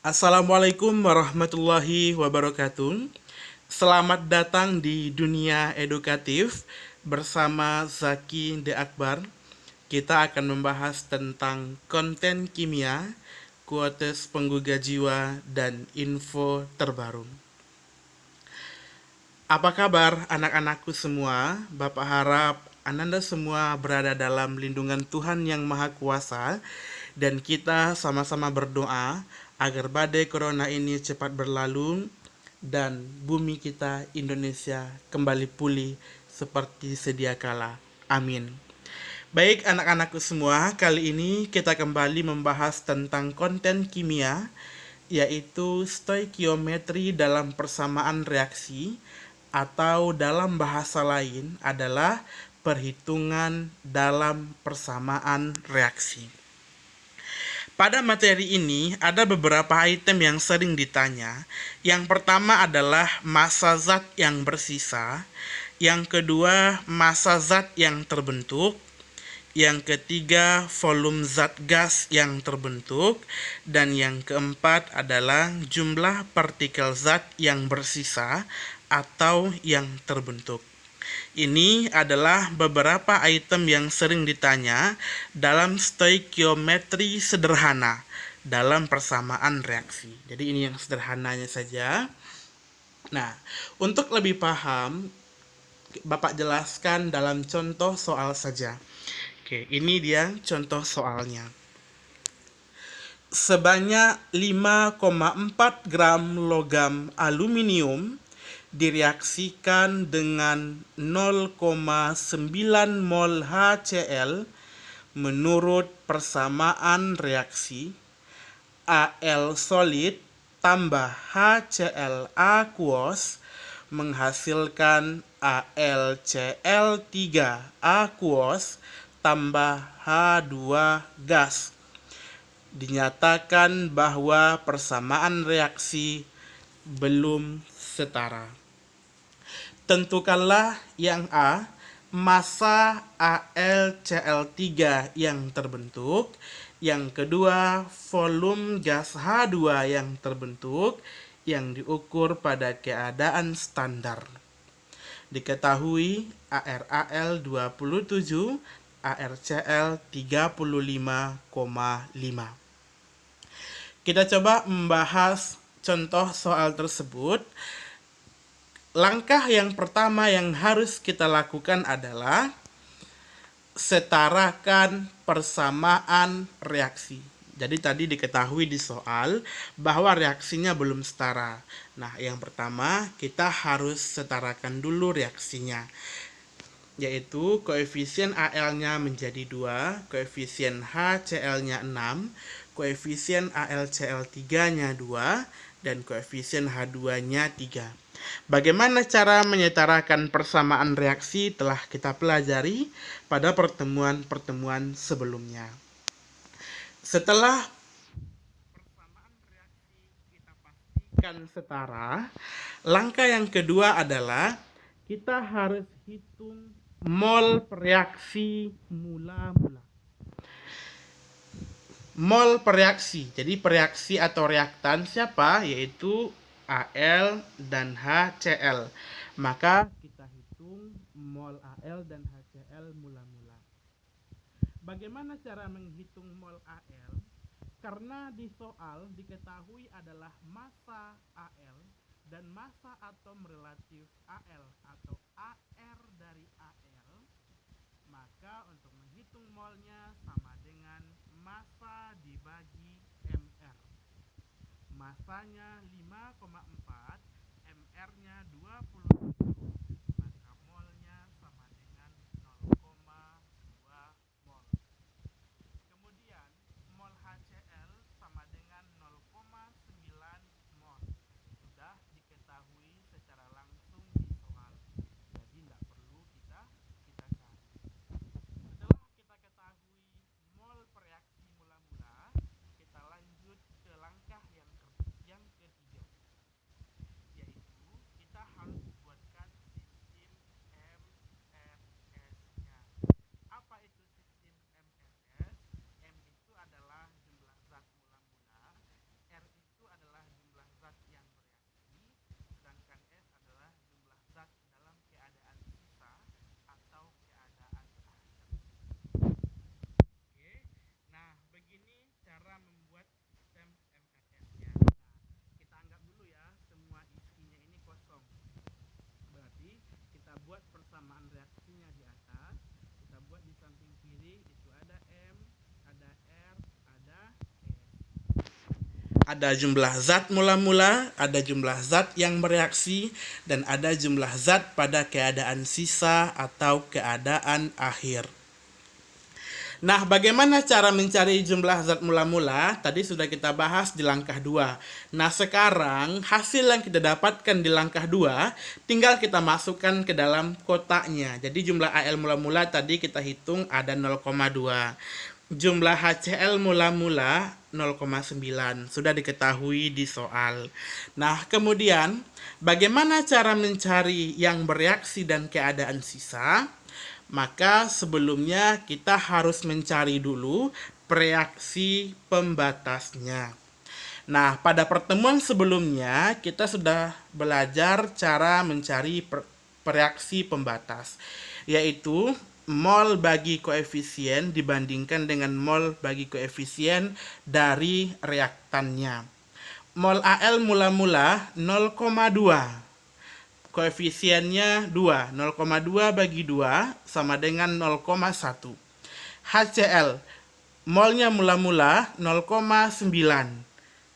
Assalamualaikum warahmatullahi wabarakatuh. Selamat datang di dunia edukatif bersama Zaki De Akbar. Kita akan membahas tentang konten kimia, kuotes penggugah jiwa, dan info terbaru. Apa kabar anak-anakku semua? Bapak harap Ananda semua berada dalam lindungan Tuhan Yang Maha Kuasa dan kita sama-sama berdoa agar badai corona ini cepat berlalu dan bumi kita Indonesia kembali pulih seperti sedia kala. Amin. Baik anak-anakku semua, kali ini kita kembali membahas tentang konten kimia, yaitu stoikiometri dalam persamaan reaksi, atau dalam bahasa lain adalah perhitungan dalam persamaan reaksi. Pada materi ini ada beberapa item yang sering ditanya. Yang pertama adalah massa zat yang bersisa, yang kedua massa zat yang terbentuk, yang ketiga volume zat gas yang terbentuk, dan yang keempat adalah jumlah partikel zat yang bersisa atau yang terbentuk. Ini adalah beberapa item yang sering ditanya dalam stoikiometri sederhana dalam persamaan reaksi. Jadi ini yang sederhananya saja. Nah, untuk lebih paham, Bapak jelaskan dalam contoh soal saja. Oke, ini dia contoh soalnya. Sebanyak 5,4 gram logam aluminium direaksikan dengan 0,9 mol HCl menurut persamaan reaksi Al solid tambah HCl aquos menghasilkan AlCl3 aquos tambah H2 gas. Dinyatakan bahwa persamaan reaksi belum setara. Tentukanlah yang A, massa AlCl3 yang terbentuk, yang kedua volume gas H2 yang terbentuk yang diukur pada keadaan standar. Diketahui ArAl 27, ArCl 35,5. Kita coba membahas contoh soal tersebut. Langkah yang pertama yang harus kita lakukan adalah setarakan persamaan reaksi. Jadi tadi diketahui di soal bahwa reaksinya belum setara. Nah, yang pertama kita harus setarakan dulu reaksinya, yaitu koefisien Al-nya menjadi 2, koefisien HCl-nya 6, koefisien AlCl3-nya 2, dan koefisien H2-nya 3. Bagaimana cara menyetarakan persamaan reaksi telah kita pelajari pada pertemuan-pertemuan sebelumnya. Setelah persamaan reaksi kita pastikan setara, langkah yang kedua adalah kita harus hitung mol reaksi mula-mula. Mol pereaksi. Jadi pereaksi atau reaktan siapa? Yaitu Al dan HCl. Maka kita hitung mol Al dan HCl mula-mula. Bagaimana cara menghitung mol Al? Karena di soal diketahui adalah massa Al dan massa atom relatif Al atau Ar dari Al, maka untuk menghitung molnya sama dengan massa dibagi Mr. Massanya 5,4, Mr-nya 27, maka molnya sama dengan 0,2 mol. Kemudian mol HCl sama dengan 0,9 mol. Sudah diketahui secara langsung di soal. Jadi tidak perlu kita cari. Setelah kita ketahui mol pereaksi mula-mula, kita lanjut ke langkah yang ketiga, yaitu kita harus buatkan Ada jumlah zat mula-mula, ada jumlah zat yang bereaksi, dan ada jumlah zat pada keadaan sisa atau keadaan akhir. Nah, bagaimana cara mencari jumlah zat mula-mula? Tadi sudah kita bahas di langkah 2. Nah, sekarang hasil yang kita dapatkan di langkah 2 tinggal kita masukkan ke dalam kotaknya. Jadi jumlah Al mula-mula tadi kita hitung ada 0,2. Jumlah HCl mula-mula 0,9. Sudah diketahui di soal. Nah, kemudian bagaimana cara mencari yang bereaksi dan keadaan sisa? Maka sebelumnya kita harus mencari dulu reaksi pembatasnya. Nah, pada pertemuan sebelumnya kita sudah belajar cara mencari reaksi pembatas, yaitu mol bagi koefisien dibandingkan dengan mol bagi koefisien dari reaktannya. Mol Al mula-mula 0,2. Koefisiennya 2, 0,2 bagi 2 sama dengan 0,1. HCl, molnya mula-mula 0,9.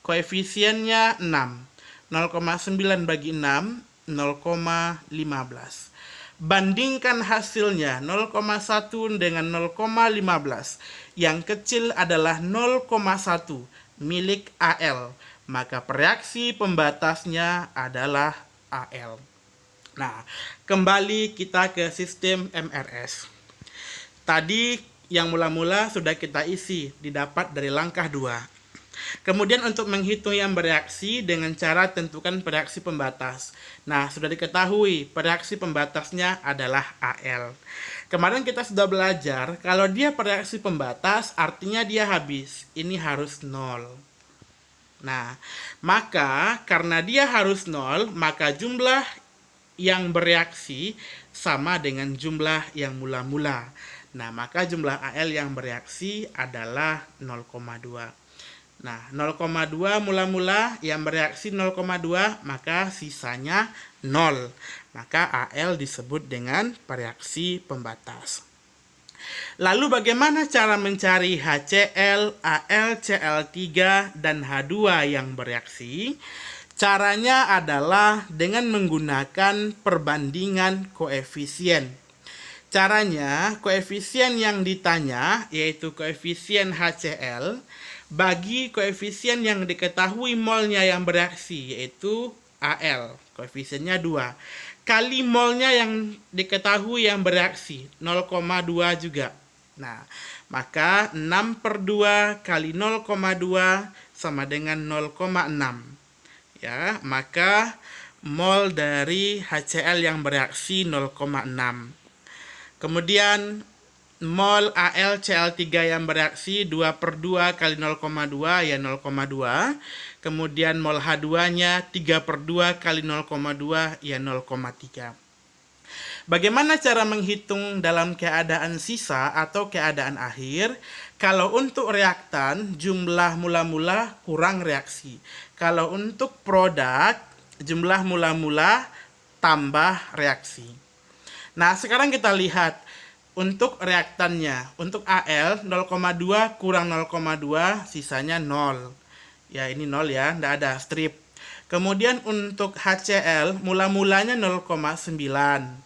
Koefisiennya 6. 0,9 bagi 6, 0,15. Bandingkan hasilnya 0,1 dengan 0,15. Yang kecil adalah 0,1 milik Al. Maka reaksi pembatasnya adalah Al. Nah, kembali kita ke sistem MRS. Tadi yang mula-mula sudah kita isi, didapat dari langkah 2. Kemudian untuk menghitung yang bereaksi dengan cara tentukan reaksi pembatas. Nah, sudah diketahui reaksi pembatasnya adalah Al. Kemarin kita sudah belajar, kalau dia reaksi pembatas artinya dia habis. Ini harus 0. Nah, maka karena dia harus 0, maka jumlah yang bereaksi sama dengan jumlah yang mula-mula. Nah, maka jumlah Al yang bereaksi adalah 0,2. Nah, 0,2 mula-mula yang bereaksi 0,2, maka sisanya 0. Maka Al disebut dengan reaksi pembatas. Lalu bagaimana cara mencari HCl, AlCl3, dan H2 yang bereaksi? Caranya adalah dengan menggunakan perbandingan koefisien. Caranya, koefisien yang ditanya, yaitu koefisien HCl, bagi koefisien yang diketahui molnya yang bereaksi, yaitu Al, koefisiennya 2. Kali molnya yang diketahui yang bereaksi, 0,2 juga. Nah, maka 6/2 kali 0,2 sama dengan 0,6. Ya, maka mol dari HCl yang bereaksi 0,6. Kemudian mol AlCl3 yang bereaksi 2/2 kali 0,2 ya 0,2. Kemudian mol H2-nya 3/2 kali 0,2 ya 0,3. Bagaimana cara menghitung dalam keadaan sisa atau keadaan akhir? Kalau untuk reaktan, jumlah mula-mula kurang reaksi. Kalau untuk produk, jumlah mula-mula tambah reaksi. Nah, sekarang kita lihat untuk reaktannya. Untuk Al, 0,2 kurang 0,2, sisanya 0. Ya, ini 0 ya, tidak ada strip. Kemudian untuk HCl, mula-mulanya 0,9.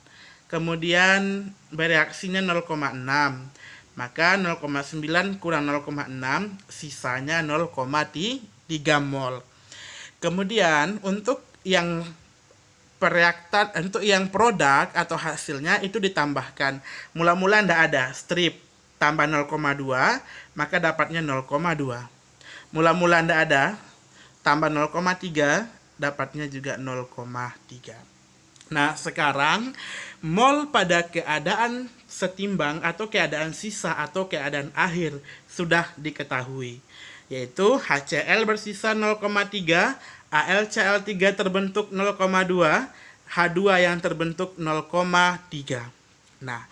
Kemudian bereaksinya 0,6. Maka 0,9 kurang 0,6, sisanya 0,3 mol. Kemudian untuk yang reaktan, untuk yang produk atau hasilnya itu ditambahkan. Mula-mula tidak ada, strip, tambah 0,2, maka dapatnya 0,2. Mula-mula tidak ada, tambah 0,3, dapatnya juga 0,3. Nah, sekarang mol pada keadaan setimbang atau keadaan sisa atau keadaan akhir sudah diketahui, yaitu HCl bersisa 0,3, AlCl3 terbentuk 0,2, H2 yang terbentuk 0,3. Nah,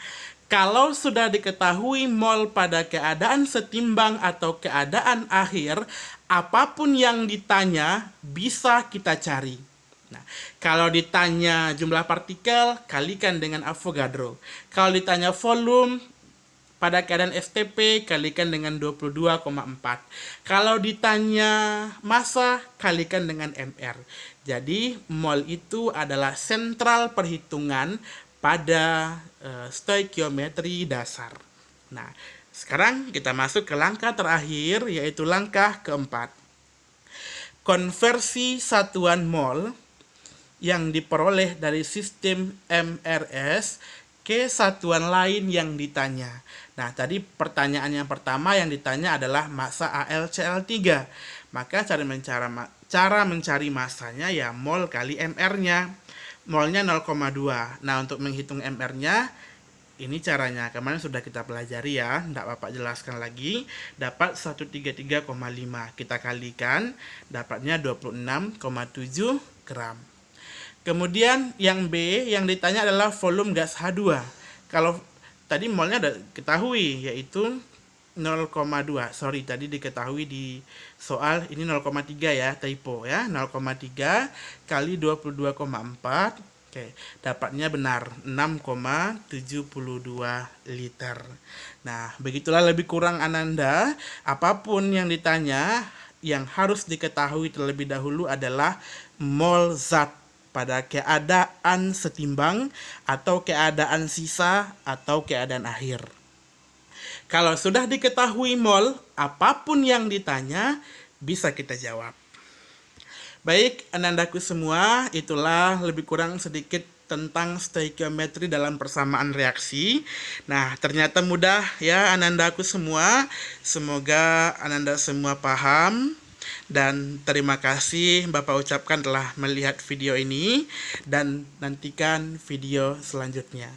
kalau sudah diketahui mol pada keadaan setimbang atau keadaan akhir, apapun yang ditanya bisa kita cari. Nah, kalau ditanya jumlah partikel, kalikan dengan Avogadro. Kalau ditanya volume, Pada keadaan STP, kalikan dengan 22,4. Kalau ditanya massa, kalikan dengan MR. Jadi, mol itu adalah sentral perhitungan pada stoikiometri dasar. Nah, sekarang kita masuk ke langkah terakhir, yaitu langkah keempat. Konversi satuan mol yang diperoleh dari sistem MRS ke satuan lain yang ditanya. Nah, tadi pertanyaan yang pertama yang ditanya adalah massa AlCl3. Maka cara mencari massanya ya mol kali MR-nya. Molnya 0,2. Nah, untuk menghitung MR-nya, ini caranya. Kemarin sudah kita pelajari ya, tidak Bapak jelaskan lagi. Dapat 133,5. Kita kalikan, dapatnya 26,7 gram. Kemudian yang B yang ditanya adalah volume gas H2. Kalau tadi molnya udah ketahui yaitu 0,2. Sorry, tadi diketahui di soal ini 0,3 ya, typo ya. 0,3 kali 22,4. Oke, dapatnya benar 6,72 liter. Nah, begitulah lebih kurang Ananda. Apapun yang ditanya, yang harus diketahui terlebih dahulu adalah mol zat pada keadaan setimbang atau keadaan sisa atau keadaan akhir. Kalau sudah diketahui mol, apapun yang ditanya bisa kita jawab. Baik, anandaku semua, itulah lebih kurang sedikit tentang stoikiometri dalam persamaan reaksi. Nah, ternyata mudah ya anandaku semua. Semoga ananda semua paham. Dan terima kasih Bapak ucapkan telah melihat video ini dan nantikan video selanjutnya.